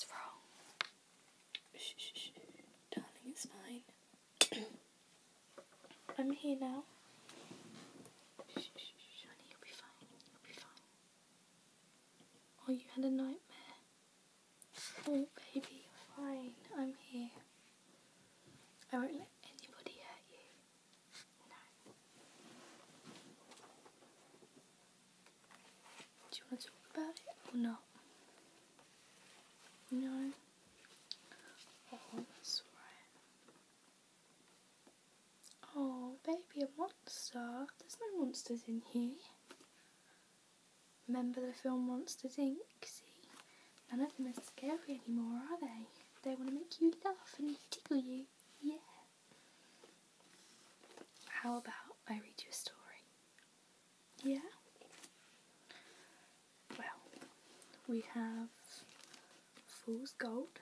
What's wrong? Shh, shh, shh. Darling, it's fine. I'm here now. Shh, shh, shh, honey, you'll be fine. You'll be fine. Oh, you had a nightmare. Oh, baby, you're fine. I'm here. I won't let anybody hurt you. No. Do you want to talk about it or not? No? Oh, that's alright. Oh, baby, a monster? There's no monsters in here. Remember the film Monsters Inc? See? None of them are scary anymore, are they? They want to make you laugh and tickle you. Yeah. How about I read you a story? Yeah? Well, we have Fool's Gold,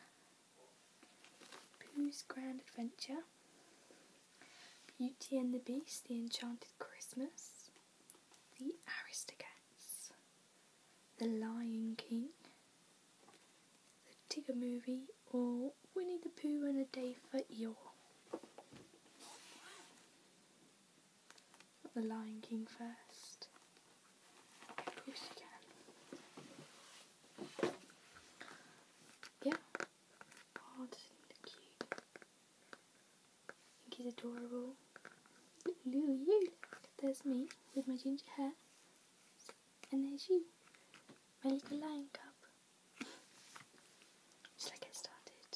Pooh's Grand Adventure, Beauty and the Beast, The Enchanted Christmas, The Aristocats, The Lion King, The Tigger Movie, or Winnie the Pooh and a Day for Eeyore. The Lion King first. Of course you can. Yeah. Oh, doesn't he look cute? I think he's adorable. Little you. There's me with my ginger hair. And there's you, my little lion cub. Shall I get started?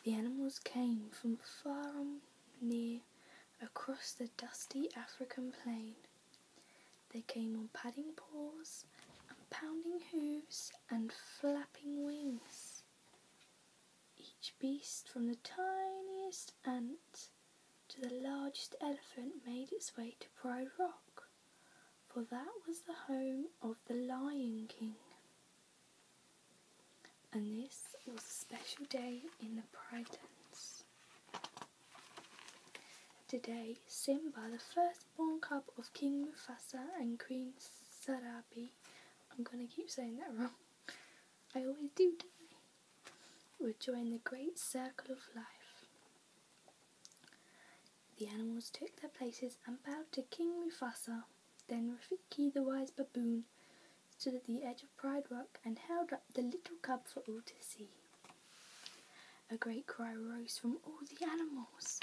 The animals came from far and near across the dusty African plain. They came on padding paws and pounding hooves and flapping wings. Each beast, from the tiniest ant to the largest elephant, made its way to Pride Rock, for that was the home of the Lion King. And this was a special day in the Pride Lands. Today, Simba, the firstborn cub of King Mufasa and Queen Sarabi, I'm going to keep saying that wrong, I always do, don't I, would join the great circle of life. The animals took their places and bowed to King Mufasa. Then Rafiki, the wise baboon, stood at the edge of Pride Rock and held up the little cub for all to see. A great cry rose from all the animals.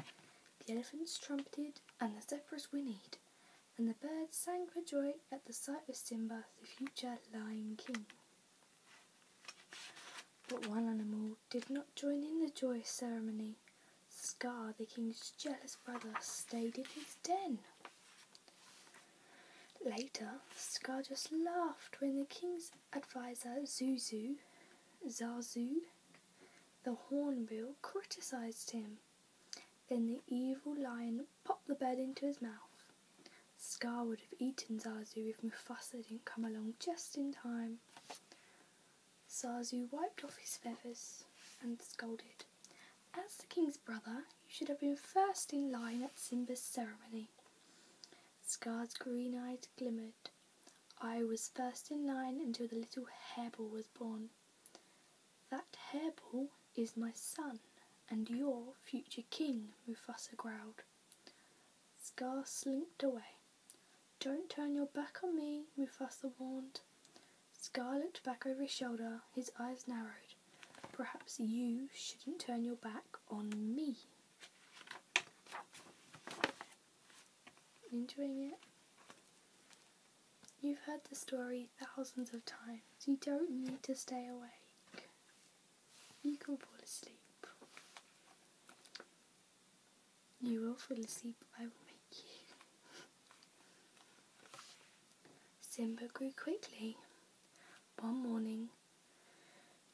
The elephants trumpeted and the zebras whinnied, and the birds sang for joy at the sight of Simba, the future Lion King. But one animal did not join in the joyous ceremony. Scar, the king's jealous brother, stayed in his den. Later, Scar just laughed when the king's advisor, Zazu, the hornbill, criticised him. Then the evil lion popped the bird into his mouth. Scar would have eaten Zazu if Mufasa didn't come along just in time. Zazu wiped off his feathers and scolded, "As the king's brother, you should have been first in line at Simba's ceremony." Scar's green eyes glimmered. "I was first in line until the little hairball was born. That hairball is my son, and your future king," Mufasa growled. Scar slinked away. "Don't turn your back on me," Mufasa warned. Scar looked back over his shoulder, his eyes narrowed. "Perhaps you shouldn't turn your back on me." Enjoying it? You've heard the story thousands of times. You don't need to stay awake. You can fall asleep. You will fall asleep, I will make you. Simba grew quickly. One morning,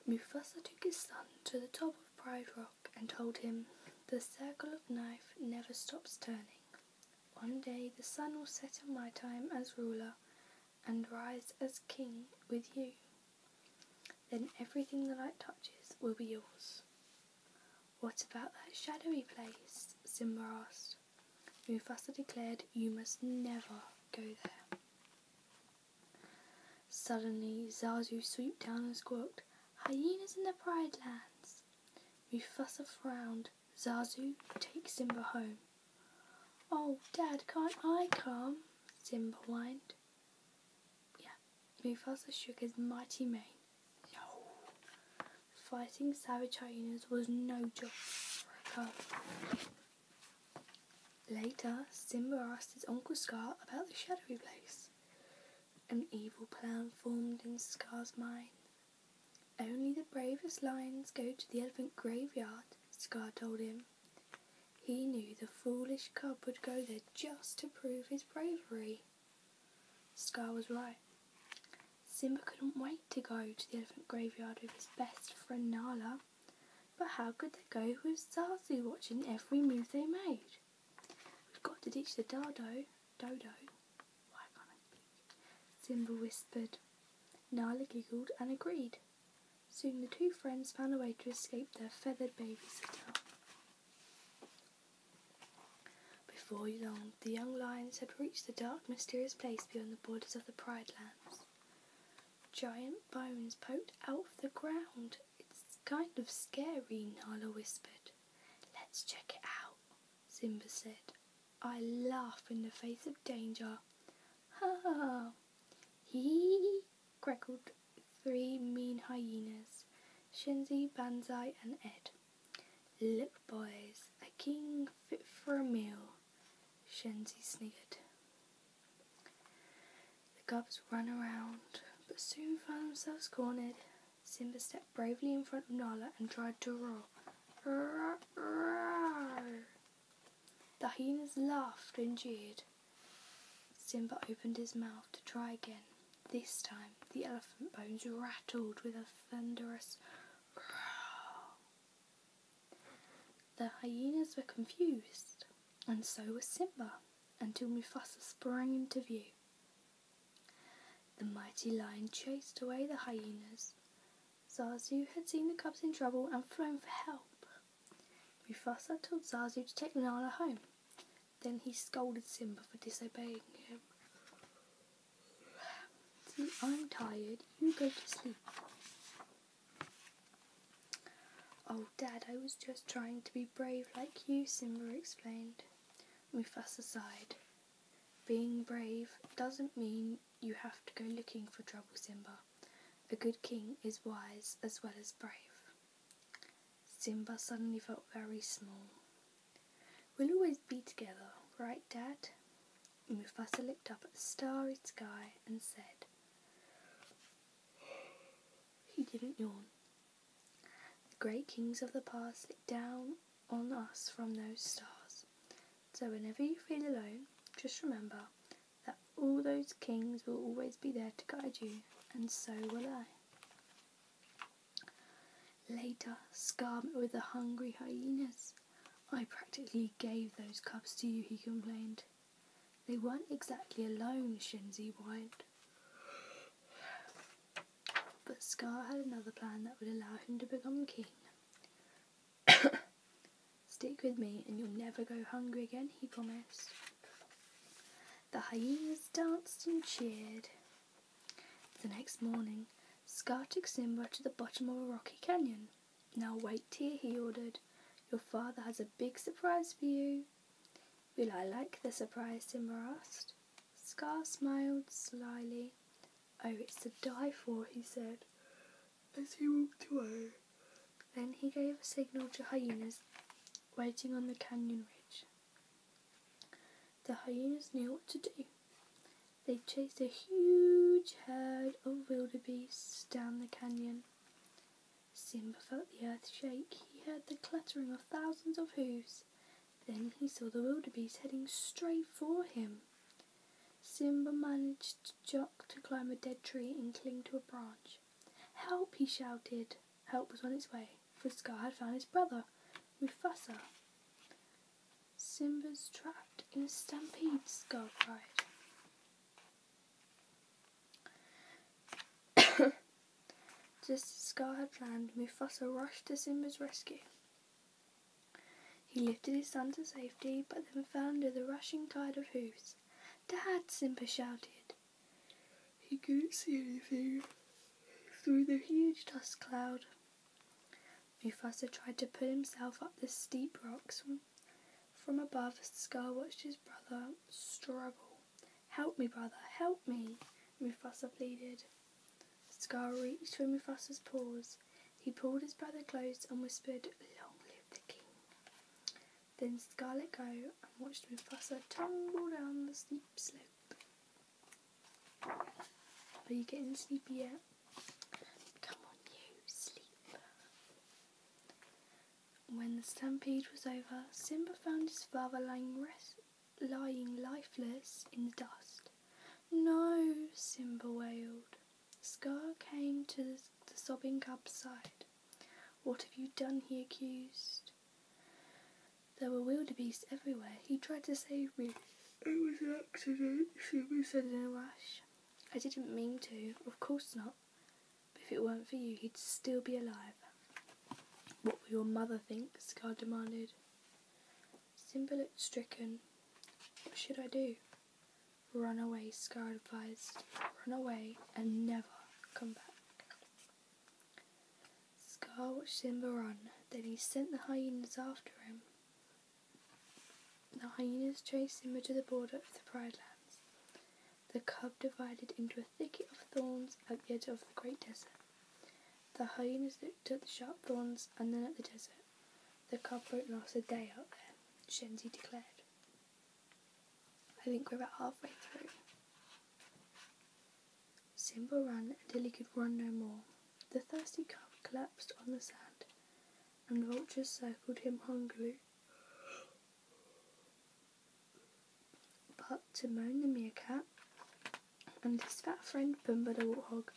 Mufasa took his son to the top of Pride Rock and told him, "The circle of life never stops turning. One day the sun will set on my time as ruler and rise as king with you. Then everything the light touches will be yours." "What about that shadowy place?" Simba asked. Mufasa declared, "You must never go there. Suddenly, Zazu swooped down and squawked, "Hyenas in the Pride Lands!" Mufasa frowned. "Zazu, take Simba home." "Oh, Dad, can't I come?" Simba whined. Yeah, Mufasa shook his mighty mane. No. Fighting savage hyenas was no job for a cub. Later, Simba asked his Uncle Scar about the shadowy place. An evil plan formed in Scar's mind. "Only the bravest lions go to the elephant graveyard," Scar told him. He knew the foolish cub would go there just to prove his bravery. Scar was right. Simba couldn't wait to go to the elephant graveyard with his best friend Nala. But how could they go with Zazu watching every move they made? "We've got to teach the Dodo. Why can't I speak?" Simba whispered. Nala giggled and agreed. Soon the two friends found a way to escape their feathered babysitter. Before long, the young lions had reached the dark, mysterious place beyond the borders of the Pride Lands. Giant bones poked out of the ground. "It's kind of scary," Nala whispered. "Let's check it out," Simba said. "I laugh in the face of danger." "Ha ha!" "Hee!" crackled 3 mean hyenas, Shenzi, Banzai and Ed. "Look, boys, a king fit for a meal," Shenzi sniggered. The cubs ran around, but soon found themselves cornered. Simba stepped bravely in front of Nala and tried to roar. "Roar, roar." The hyenas laughed and jeered. Simba opened his mouth to try again. This time, the elephant bones rattled with a thunderous roar. The hyenas were confused, and so was Simba, until Mufasa sprang into view. The mighty lion chased away the hyenas. Zazu had seen the cubs in trouble and flown for help. Mufasa told Zazu to take Nala home. Then he scolded Simba for disobeying him. "See, I'm tired. You go to sleep." "Oh, Dad, I was just trying to be brave like you," Simba explained. Mufasa sighed. "Being brave doesn't mean you have to go looking for trouble, Simba. A good king is wise as well as brave." Simba suddenly felt very small. "We'll always be together, right, Dad?" Mufasa looked up at the starry sky and said. He didn't yawn. "The great kings of the past looked down on us from those stars. So whenever you feel alone, just remember that all those kings will always be there to guide you, and so will I." Later, Scar met with the hungry hyenas. "I practically gave those cubs to you," he complained. "They weren't exactly alone," Shenzi whined. But Scar had another plan that would allow him to become king. "Stick with me and you'll never go hungry again," he promised. The hyenas danced and cheered. The next morning, Scar took Simba to the bottom of a rocky canyon. "Now wait here," he ordered. "Your father has a big surprise for you." "Will I like the surprise?" Simba asked. Scar smiled slyly. "Oh, it's to die for," he said, as he walked away. Then he gave a signal to hyenas waiting on the canyon ridge. The hyenas knew what to do. They chased a huge herd of wildebeests down the canyon. Simba felt the earth shake. He heard the clattering of thousands of hooves. Then he saw the wildebeest heading straight for him. Simba managed to climb a dead tree and cling to a branch. "Help!" he shouted. Help was on its way, for Scar had found his brother, Mufasa. "Simba's trapped in a stampede," Scar cried. Just as Scar had planned, Mufasa rushed to Simba's rescue. He lifted his son to safety, but then fell under the rushing tide of hooves. Dad, Simba shouted. He couldn't see anything through the huge dust cloud. Mufasa tried to pull himself up the steep rocks. From above, Scar watched his brother struggle. "Help me, brother, help me," Mufasa pleaded. Scar reached for Mufasa's paws. He pulled his brother close and whispered, "Long live the king." Then Scar let go and watched Mufasa tumble down the steep slope. Are you getting sleepy yet? Come on, you, sleep. When the stampede was over, Simba found his father lying lifeless in the dust. "No," Simba wailed. Scar came to the sobbing cub's side. "What have you done?" he accused. There were wildebeest everywhere. "He tried to save me." "It was an accident," Simba said in a rush. "I didn't mean to, of course not. But if it weren't for you, he'd still be alive." "What will your mother think?" Scar demanded. Simba looked stricken. "What should I do?" "Run away," Scar advised. "Run away and never come back." Scar watched Simba run. Then he sent the hyenas after him. The hyenas chased Simba to the border of the Pride Lands. The cub divided into a thicket of thorns at the edge of the great desert. The hyenas looked at the sharp thorns and then at the desert. "The cub won't last a day out there," Shenzi declared. "I think we're about halfway through." Simba ran until he could run no more. The thirsty cub collapsed on the sand, and vultures circled him hungrily. But Timon the meerkat and his fat friend Pumbaa the warthog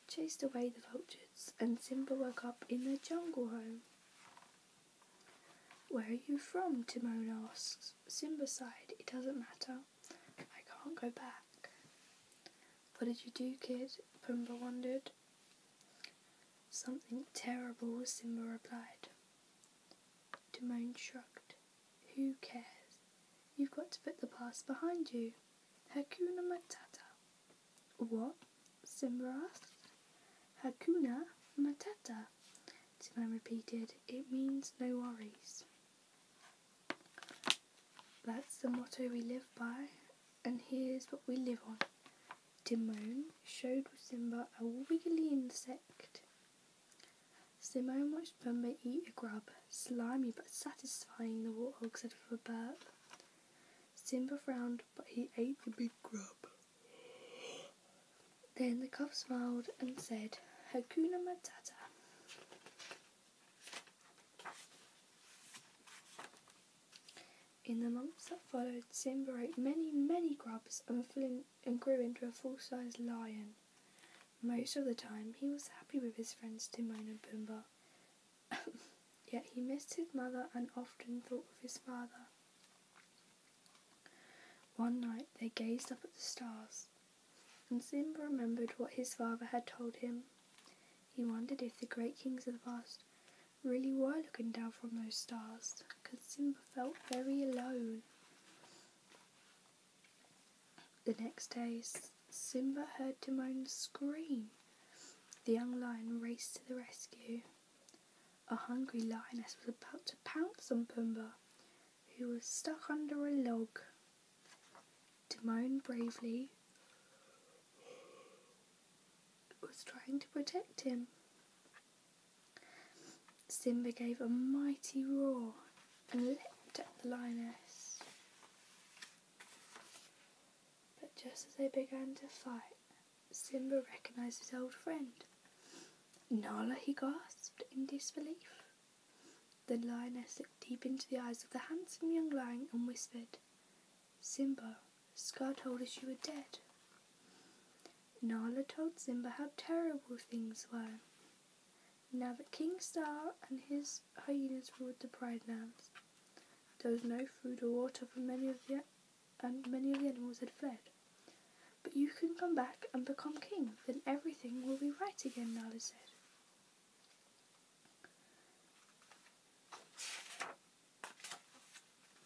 chased away the vultures, and Simba woke up in their jungle home. "Where are you from?" Timon asked. Simba sighed. "It doesn't matter. I can't go back." "What did you do, kid?" Pumbaa wondered. "Something terrible," Simba replied. Timon shrugged. "Who cares? You've got to put the past behind you. Hakuna Matata." "What?" Simba asked. "Hakuna Matata," Timon repeated. "It means no worries." "That's the motto we live by, and here's what we live on." Timon showed Simba a wiggly insect. Simon watched Pumbaa eat a grub, slimy but satisfying, the warthog said with a burp. Simba frowned, but he ate the big grub. Then the cub smiled and said, "Hakuna Matata." In the months that followed, Simba ate many, many grubs and grew into a full-sized lion. Most of the time, he was happy with his friends Timon and Pumbaa. Yet he missed his mother and often thought of his father. One night, they gazed up at the stars, and Simba remembered what his father had told him. He wondered if the great kings of the past really were looking down from those stars, because Simba felt very alone. The next day, Simba heard Timon scream. The young lion raced to the rescue. A hungry lioness was about to pounce on Pumbaa, who was stuck under a log. Timon bravely was trying to protect him. Simba gave a mighty roar and leapt at the lioness. But just as they began to fight, Simba recognised his old friend. "Nala," he gasped in disbelief. The lioness looked deep into the eyes of the handsome young lion and whispered, "Simba, Scar told us you were dead." Nala told Simba how terrible things were. Now that King Star and his hyenas ruled the Pride Lands, there was no food or water for many of the animals had fled. "But you can come back and become king, then everything will be right again," Nala said.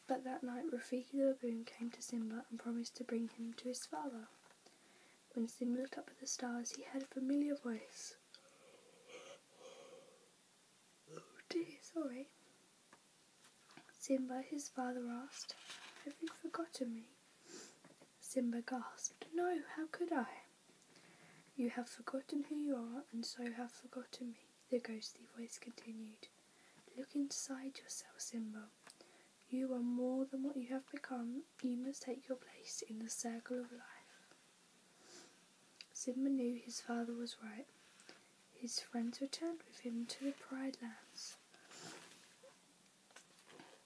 But that night Rafiki the baboon came to Simba and promised to bring him to his father. When Simba looked up at the stars, he heard a familiar voice. Oh dear, sorry. Simba, his father asked, "Have you forgotten me?" Simba gasped, "No, how could I?" "You have forgotten who you are, and so have forgotten me," the ghostly voice continued. "Look inside yourself, Simba. You are more than what you have become. You must take your place in the circle of life." Simba knew his father was right. His friends returned with him to the Pride Lands.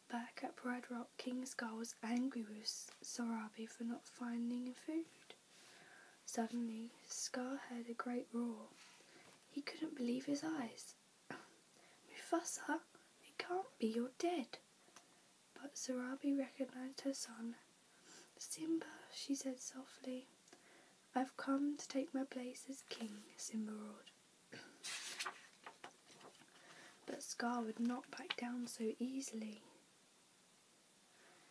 Back at Pride Rock, King Scar was angry with Sarabi for not finding food. Suddenly, Scar heard a great roar. He couldn't believe his eyes. "Mufasa, it can't be, you're dead." But Sarabi recognised her son. "Simba," she said softly. "I've come to take my place as king," Simba roared. But Scar would not back down so easily.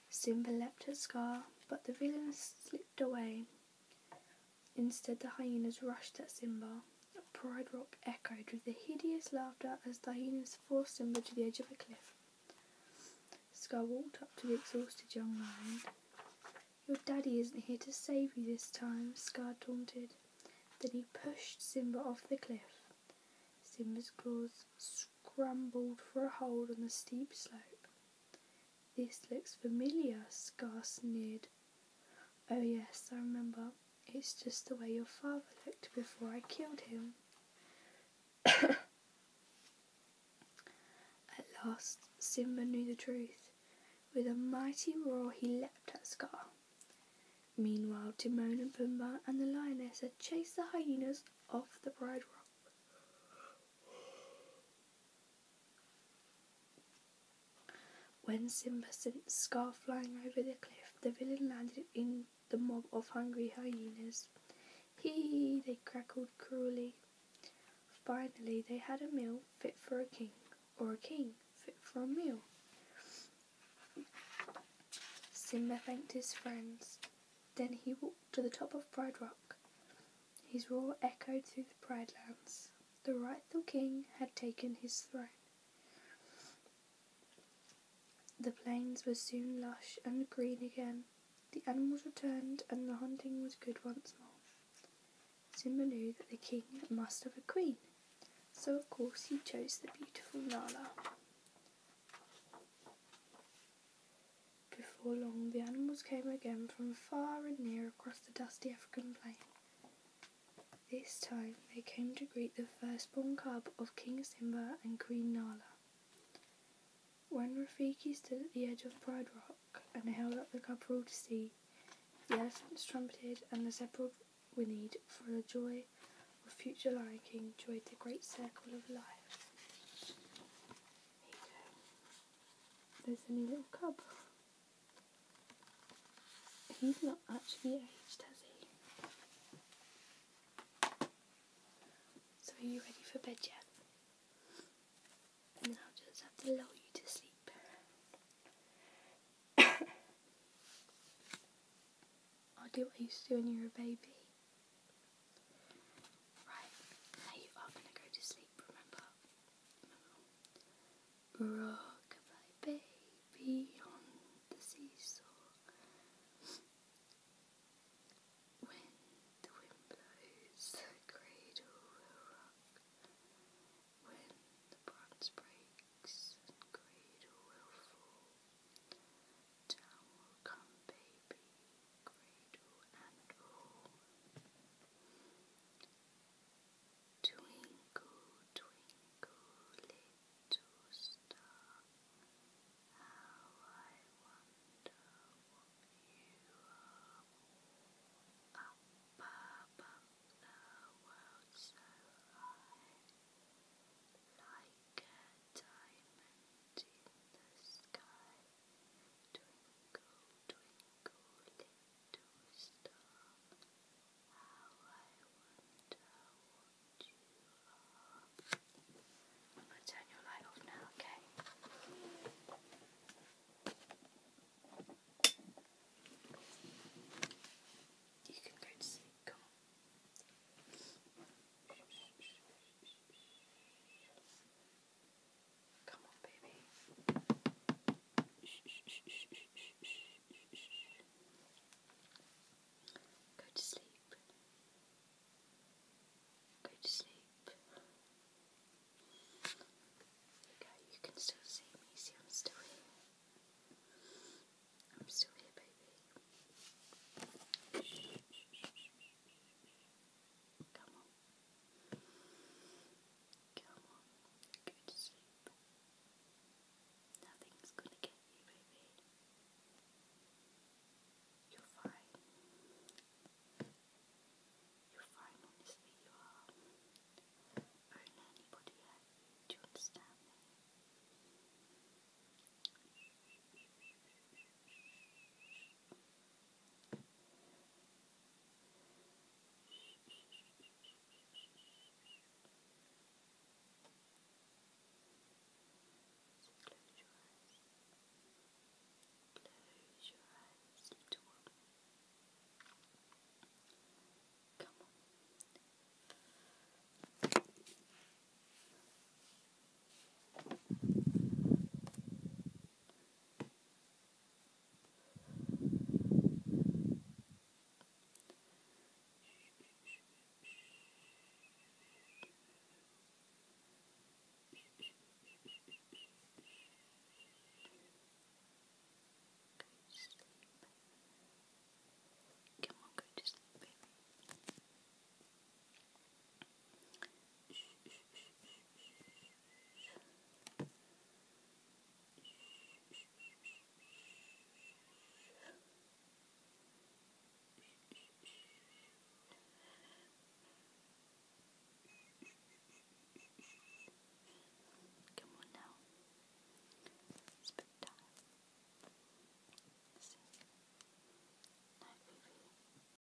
Simba leapt at Scar, but the villain slipped away. Instead, the hyenas rushed at Simba. Pride Rock echoed with the hideous laughter as the hyenas forced Simba to the edge of a cliff. Scar walked up to the exhausted young lion. "Your daddy isn't here to save you this time," Scar taunted. Then he pushed Simba off the cliff. Simba's claws scrambled for a hold on the steep slope. "This looks familiar," Scar sneered. "Oh yes, I remember. It's just the way your father looked before I killed him." At last, Simba knew the truth. With a mighty roar, he leapt at Scar. Meanwhile, Timon and Pumbaa and the lioness had chased the hyenas off the Pride Rock. When Simba sent Scar flying over the cliff, the villain landed in the mob of hungry hyenas. "Hee!" they crackled cruelly. Finally, they had a meal fit for a king, or a king fit for a meal. Simba thanked his friends. Then he walked to the top of Pride Rock. His roar echoed through the Pride Lands. The rightful king had taken his throne. The plains were soon lush and green again. The animals returned and the hunting was good once more. Simba knew that the king must have a queen, so of course he chose the beautiful Nala. Before long, the animals came again from far and near across the dusty African plain. This time they came to greet the firstborn cub of King Simba and Queen Nala. When Rafiki stood at the edge of Pride Rock and held up the cub for all to see, the elephants trumpeted and the zebra whinnied, for the joy of future Lion King joined the great circle of life. Here you go. There's a new little cub. He's not actually aged, has he? So are you ready for bed yet? And then I'll just have to lull you to sleep. I'll do what I used to do when you were a baby. Right, now you are going to go to sleep, remember? Roar.